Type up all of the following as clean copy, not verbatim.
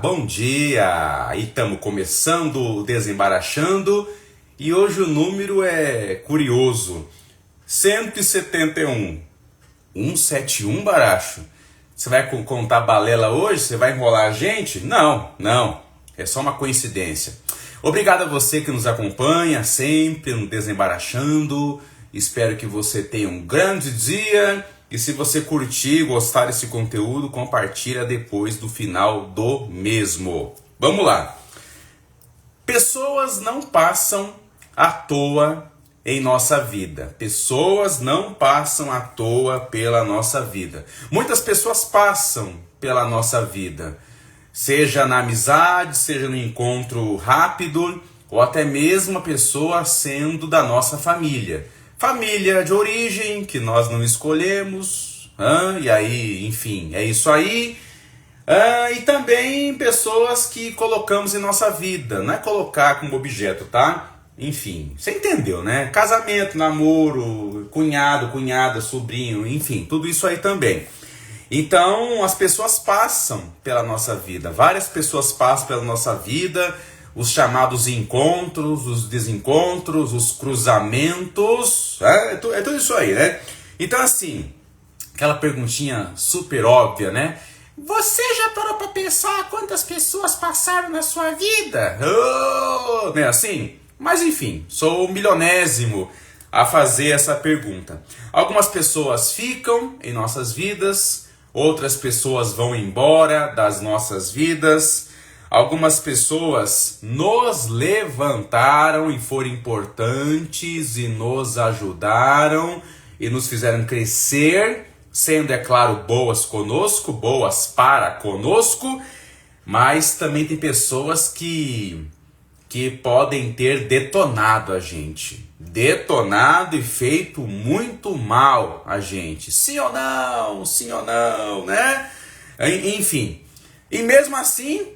Bom dia! Aí estamos começando o Desembaraxando e hoje o número é curioso, 171. 171, Baracho? Você vai contar balela hoje? Você vai enrolar a gente? Não, é só uma coincidência. Obrigado a você que nos acompanha sempre no Desembaraxando, espero que você tenha um grande dia. E se você curtir e gostar desse conteúdo, compartilha depois do final do mesmo. Vamos lá. Pessoas não passam à toa em nossa vida. Pessoas não passam à toa pela nossa vida. Muitas pessoas passam pela nossa vida. Seja na amizade, seja no encontro rápido, ou até mesmo a pessoa sendo da nossa família. Família de origem, que nós não escolhemos, e aí, enfim, é isso aí. E também pessoas que colocamos em nossa vida, não é colocar como objeto, tá? Enfim, você entendeu, né? Casamento, namoro, cunhado, cunhada, sobrinho, enfim, tudo isso aí também. Então, as pessoas passam pela nossa vida, várias pessoas passam pela nossa vida, os chamados encontros, os desencontros, os cruzamentos, é tudo isso aí, né? Então assim, aquela perguntinha super óbvia, né? Você já parou para pensar quantas pessoas passaram na sua vida? Não é assim? Mas enfim, sou o milionésimo a fazer essa pergunta. Algumas pessoas ficam em nossas vidas, outras pessoas vão embora das nossas vidas. Algumas pessoas nos levantaram e foram importantes e nos ajudaram e nos fizeram crescer, sendo, é claro, boas conosco, boas para conosco, mas também tem pessoas que podem ter detonado a gente, detonado e feito muito mal a gente, sim ou não, né? Enfim, e mesmo assim,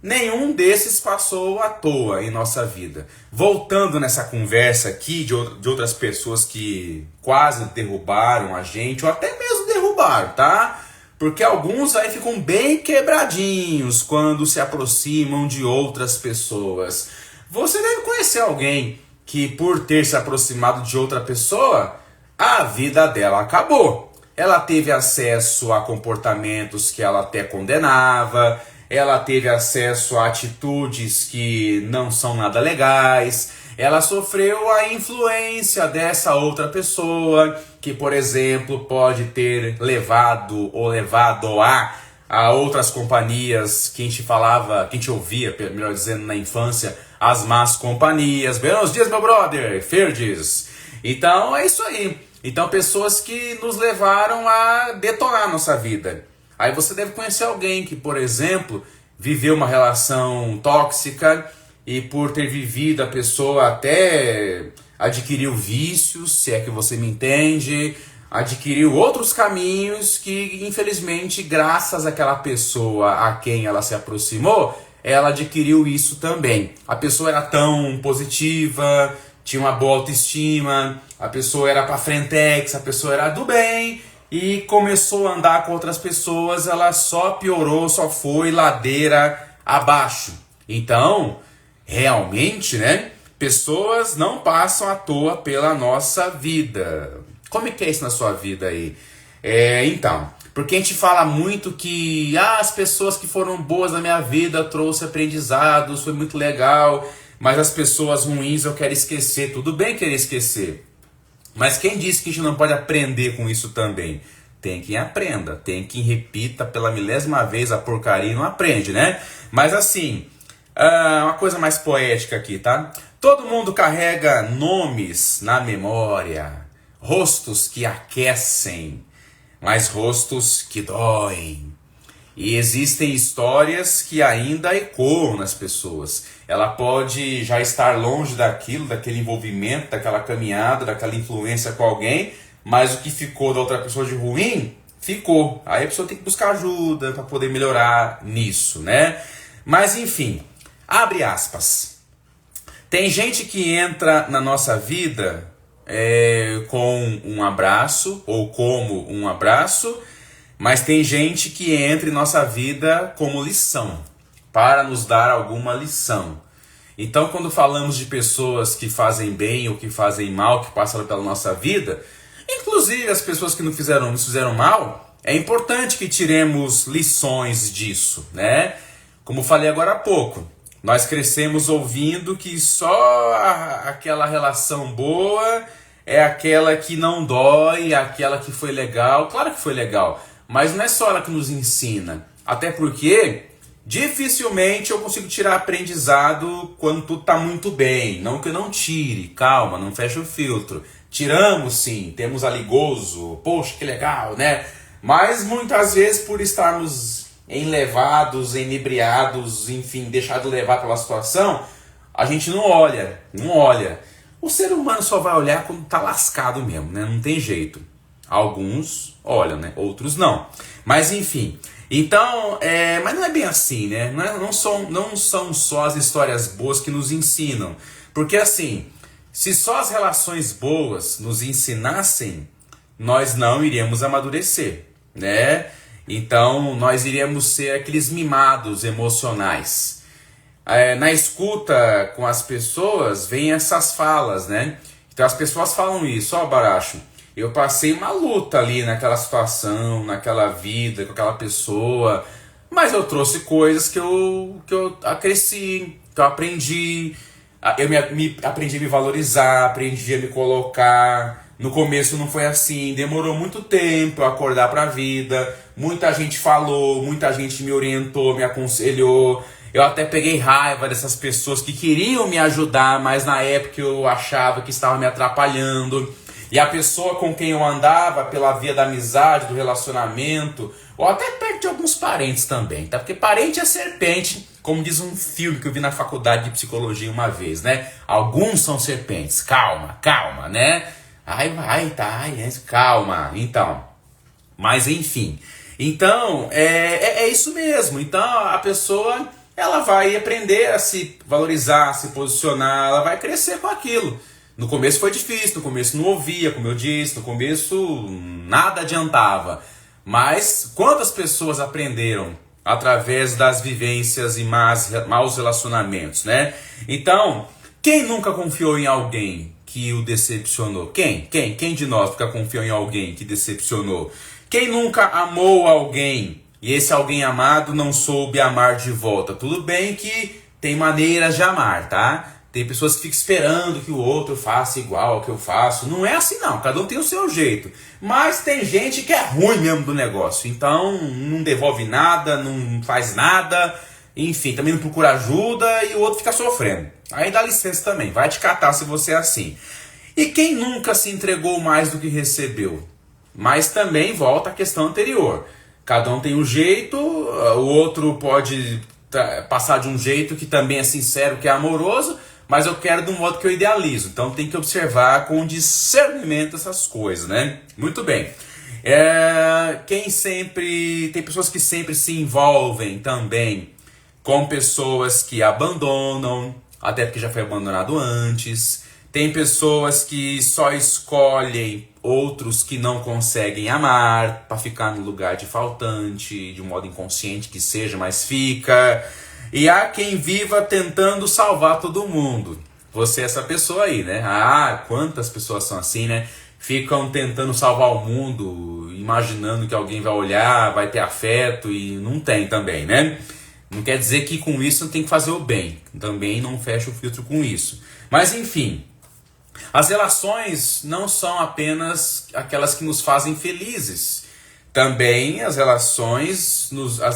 nenhum desses passou à toa em nossa vida. Voltando nessa conversa aqui de outras pessoas que quase derrubaram a gente, ou até mesmo derrubaram, tá? Porque alguns aí ficam bem quebradinhos quando se aproximam de outras pessoas. Você deve conhecer alguém que, por ter se aproximado de outra pessoa, a vida dela acabou. Ela teve acesso a comportamentos que ela até condenava, ela teve acesso a atitudes que não são nada legais, ela sofreu a influência dessa outra pessoa, que, por exemplo, pode ter levado a outras companhias que a gente ouvia, melhor dizendo, na infância, as más companhias. Buenos dias, meu brother, Ferdes. Então, é isso aí. Então, pessoas que nos levaram a detonar a nossa vida. Aí você deve conhecer alguém que, por exemplo, viveu uma relação tóxica e por ter vivido a pessoa até adquiriu vícios, se é que você me entende, adquiriu outros caminhos que, infelizmente, graças àquela pessoa a quem ela se aproximou, ela adquiriu isso também. A pessoa era tão positiva, tinha uma boa autoestima, a pessoa era pra frentex, a pessoa era do bem, e começou a andar com outras pessoas, ela só piorou, só foi ladeira abaixo. Então, realmente, né, pessoas não passam à toa pela nossa vida. Como é que é isso na sua vida aí? Então, porque a gente fala muito que as pessoas que foram boas na minha vida trouxe aprendizados, foi muito legal, mas as pessoas ruins eu quero esquecer. Tudo bem querer esquecer, mas quem disse que a gente não pode aprender com isso também? Tem quem aprenda, tem quem repita pela milésima vez a porcaria e não aprende, né? Mas assim, uma coisa mais poética aqui, tá? Todo mundo carrega nomes na memória, rostos que aquecem, mas rostos que doem. E existem histórias que ainda ecoam nas pessoas. Ela pode já estar longe daquele envolvimento, daquela caminhada, daquela influência com alguém, mas o que ficou da outra pessoa de ruim, ficou. Aí a pessoa tem que buscar ajuda para poder melhorar nisso, né? Mas enfim, abre aspas. Tem gente que entra na nossa vida com um abraço, ou como um abraço, Mas tem gente que entra em nossa vida como lição, para nos dar alguma lição. Então, quando falamos de pessoas que fazem bem ou que fazem mal, que passaram pela nossa vida, inclusive as pessoas que nos fizeram mal, é importante que tiremos lições disso, né? Como falei agora há pouco, nós crescemos ouvindo que só aquela relação boa é aquela que não dói, aquela que foi legal. Claro que foi legal, mas não é só ela que nos ensina. Até porque dificilmente eu consigo tirar aprendizado quando tudo está muito bem. Não que eu não tire, calma, não feche o filtro. Tiramos sim, temos ali gozo, poxa, que legal, né? Mas muitas vezes por estarmos enlevados, inebriados, enfim, deixado levar pela situação, a gente não olha. O ser humano só vai olhar quando tá lascado mesmo, né? Não tem jeito. Alguns olham, né? Outros não. Mas enfim. Então, mas não é bem assim, né? Não são só as histórias boas que nos ensinam. Porque assim, se só as relações boas nos ensinassem, nós não iríamos amadurecer, né? Então, nós iríamos ser aqueles mimados emocionais. Na escuta com as pessoas, vem essas falas, né? Então, as pessoas falam isso, ó, Baracho, eu passei uma luta ali naquela situação, naquela vida, com aquela pessoa, mas eu trouxe coisas que eu cresci, que eu aprendi, aprendi a me valorizar, aprendi a me colocar. No começo não foi assim, demorou muito tempo eu acordar para a vida, muita gente falou, muita gente me orientou, me aconselhou. Eu até peguei raiva dessas pessoas que queriam me ajudar, mas na época eu achava que estava me atrapalhando. E a pessoa com quem eu andava pela via da amizade, do relacionamento, ou até perto de alguns parentes também, tá? Porque parente é serpente, como diz um filme que eu vi na faculdade de psicologia uma vez, né? Alguns são serpentes, calma, né? Calma, então. Mas enfim, então é isso mesmo. Então a pessoa, ela vai aprender a se valorizar, a se posicionar, ela vai crescer com aquilo. No começo foi difícil, no começo não ouvia, como eu disse, no começo nada adiantava. Mas quantas pessoas aprenderam através das vivências e maus relacionamentos, né? Então, quem nunca confiou em alguém que o decepcionou? Quem de nós nunca confiou em alguém que decepcionou? Quem nunca amou alguém e esse alguém amado não soube amar de volta? Tudo bem que tem maneiras de amar, tá? Tem pessoas que ficam esperando que o outro faça igual ao que eu faço. Não é assim não, cada um tem o seu jeito. Mas tem gente que é ruim mesmo do negócio. Então não devolve nada, não faz nada. Enfim, também não procura ajuda e o outro fica sofrendo. Aí dá licença também, vai te catar se você é assim. E quem nunca se entregou mais do que recebeu? Mas também volta à questão anterior. Cada um tem um jeito, o outro pode passar de um jeito que também é sincero, que é amoroso, mas eu quero de um modo que eu idealizo. Então tem que observar com discernimento essas coisas, né? Muito bem. Tem pessoas que sempre se envolvem também com pessoas que abandonam, até porque já foi abandonado antes. Tem pessoas que só escolhem outros que não conseguem amar para ficar no lugar de faltante, de um modo inconsciente que seja, mas fica. E há quem viva tentando salvar todo mundo. Você é essa pessoa aí, né? Quantas pessoas são assim, né? Ficam tentando salvar o mundo, imaginando que alguém vai olhar, vai ter afeto e não tem também, né? Não quer dizer que com isso tem que fazer o bem. Também não fecha o filtro com isso. Mas enfim, as relações não são apenas aquelas que nos fazem felizes. Também as relações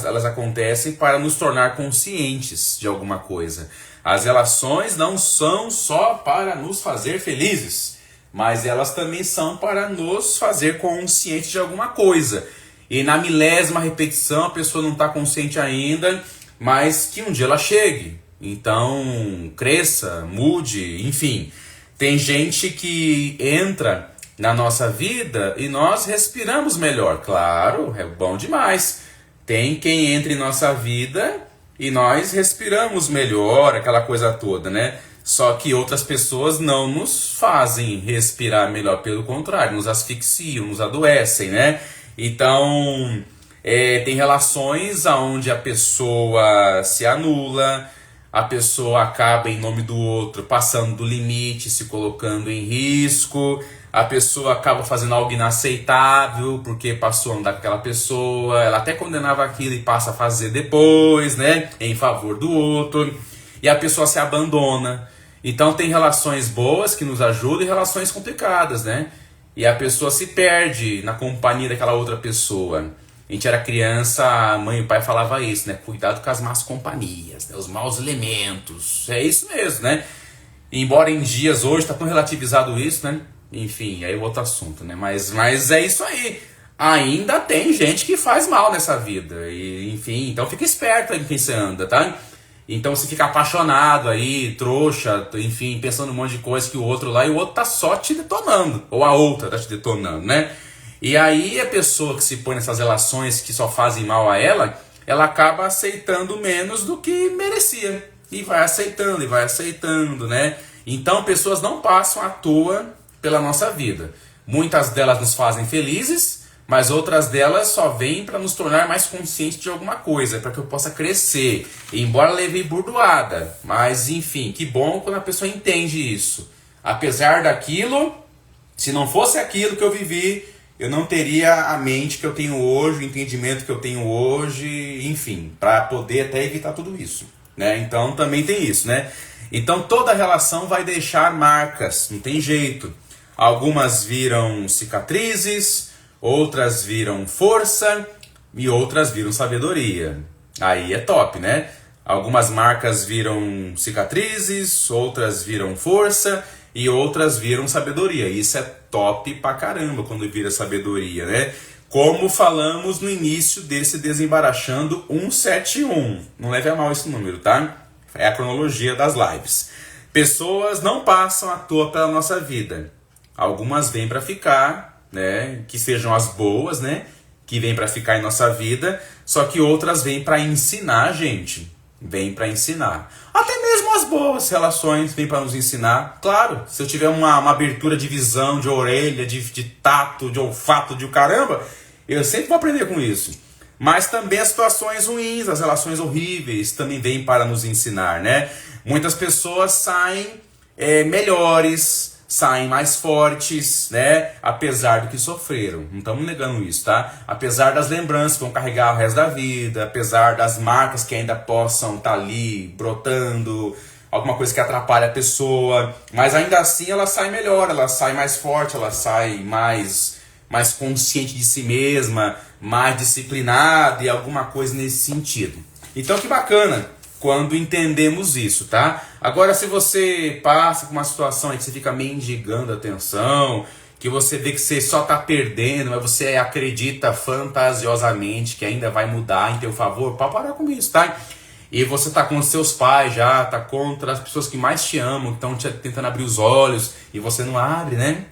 elas acontecem para nos tornar conscientes de alguma coisa. As relações não são só para nos fazer felizes, mas elas também são para nos fazer conscientes de alguma coisa. E na milésima repetição a pessoa não está consciente ainda, mas que um dia ela chegue. Então cresça, mude, enfim. Tem gente que entra na nossa vida e nós respiramos melhor. Claro, é bom demais. Tem quem entra em nossa vida e nós respiramos melhor, aquela coisa toda, né? Só que outras pessoas não nos fazem respirar melhor, pelo contrário, nos asfixiam, nos adoecem, né? Então, Tem relações onde a pessoa se anula, a pessoa acaba em nome do outro passando do limite, se colocando em risco, a pessoa acaba fazendo algo inaceitável porque passou a andar com aquela pessoa, ela até condenava aquilo e passa a fazer depois, né, em favor do outro, e a pessoa se abandona. Então tem relações boas que nos ajudam e relações complicadas, né? E a pessoa se perde na companhia daquela outra pessoa. A gente era criança, a mãe e o pai falavam isso, né? Cuidado com as más companhias, né? Os maus elementos. É isso mesmo, né? Embora em dias hoje está tão relativizado isso, né? Enfim, aí é outro assunto, né? Mas é isso aí. Ainda tem gente que faz mal nessa vida. E, enfim, então fica esperto aí com quem você anda, tá? Então você fica apaixonado aí, trouxa, enfim, pensando um monte de coisa que o outro lá, e o outro tá só te detonando. Ou a outra tá te detonando, né? E aí a pessoa que se põe nessas relações que só fazem mal a ela acaba aceitando menos do que merecia. E vai aceitando, né? Então pessoas não passam à toa pela nossa vida. Muitas delas nos fazem felizes, mas outras delas só vêm para nos tornar mais conscientes de alguma coisa, para que eu possa crescer. E embora levei burdoada, mas enfim, que bom quando a pessoa entende isso. Apesar daquilo, se não fosse aquilo que eu vivi, eu não teria a mente que eu tenho hoje, o entendimento que eu tenho hoje, enfim, para poder até evitar tudo isso, né? Então também tem isso, né? Então toda relação vai deixar marcas, não tem jeito. Algumas viram cicatrizes, outras viram força e outras viram sabedoria. Aí é top, né? Algumas marcas viram cicatrizes, outras viram força e outras viram sabedoria. Isso é top pra caramba quando vira sabedoria, né? Como falamos no início desse Desembaraxando 171. Não leve a mal esse número, tá? É a cronologia das lives. Pessoas não passam à toa pela nossa vida. Algumas vêm para ficar, né? Que sejam as boas, né? Que vêm para ficar em nossa vida. Só que outras vêm para ensinar a gente. Vêm para ensinar. Até mesmo as boas relações vêm para nos ensinar. Claro, se eu tiver uma abertura de visão, de orelha, de tato, de olfato, de caramba, eu sempre vou aprender com isso. Mas também as situações ruins, as relações horríveis também vêm para nos ensinar, né? Muitas pessoas saem melhores, saem mais fortes, né? Apesar do que sofreram. Não estamos negando isso, tá? Apesar das lembranças que vão carregar o resto da vida, apesar das marcas que ainda possam estar ali brotando, alguma coisa que atrapalha a pessoa, mas ainda assim ela sai melhor, ela sai mais forte, ela sai mais consciente de si mesma, mais disciplinada e alguma coisa nesse sentido. Então que bacana quando entendemos isso, tá? Agora, se você passa por uma situação em que você fica mendigando atenção, que você vê que você só tá perdendo, mas você acredita fantasiosamente que ainda vai mudar em teu favor, pode parar com isso, tá? E você tá com os seus pais já, tá contra as pessoas que mais te amam, que estão tentando abrir os olhos, e você não abre, né?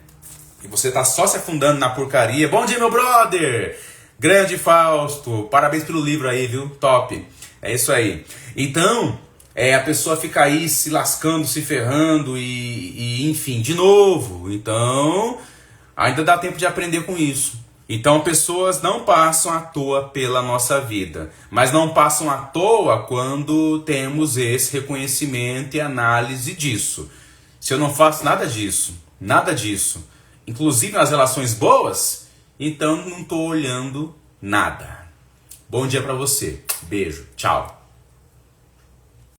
E você tá só se afundando na porcaria. Bom dia, meu brother! Grande Fausto, parabéns pelo livro aí, viu? Top! É isso aí. Então, a pessoa fica aí se lascando, se ferrando e enfim, de novo. Então, ainda dá tempo de aprender com isso. Então, pessoas não passam à toa pela nossa vida. Mas não passam à toa quando temos esse reconhecimento e análise disso. Se eu não faço nada disso, inclusive nas relações boas, então não estou olhando nada. Bom dia para você. Beijo. Tchau.